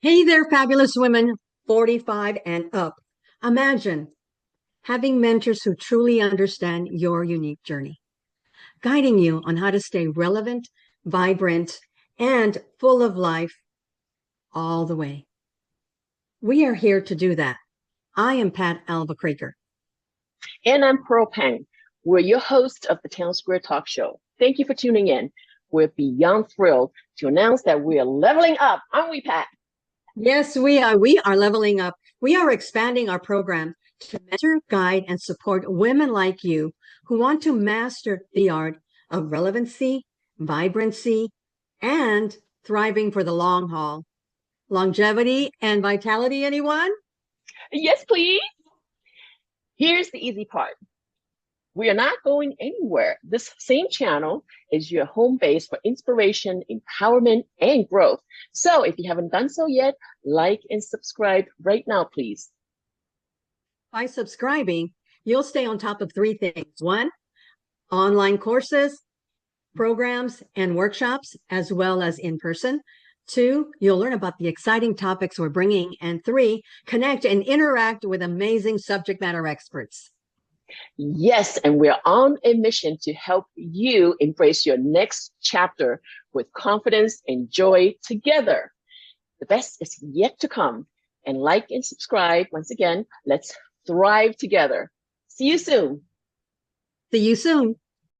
Hey there, fabulous women, 45 and up. Imagine having mentors who truly understand your unique journey, guiding you on how to stay relevant, vibrant, and full of life all the way. We are here to do that. I am Pat Alva-Kraker. And I'm Pearl Pang. We're your hosts of the TownSquare Talk Show. Thank you for tuning in. We're beyond thrilled to announce that we are leveling up, aren't we, Pat? Yes, we are. We are leveling up. We are expanding our program to mentor, guide, and support women like you who want to master the art of relevancy, vibrancy, and thriving for the long haul. Longevity and vitality, anyone? Yes, please. Here's the easy part. We are not going anywhere. This same channel is your home base for inspiration, empowerment, and growth. So if you haven't done so yet, like and subscribe right now, please. By subscribing, you'll stay on top of three things. One, online courses, programs, and workshops, as well as in person. Two, you'll learn about the exciting topics we're bringing. And three, connect and interact with amazing subject matter experts. Yes, and we're on a mission to help you embrace your next chapter with confidence and joy together. The best is yet to come. And like and subscribe. Once again, let's thrive together. See you soon. See you soon.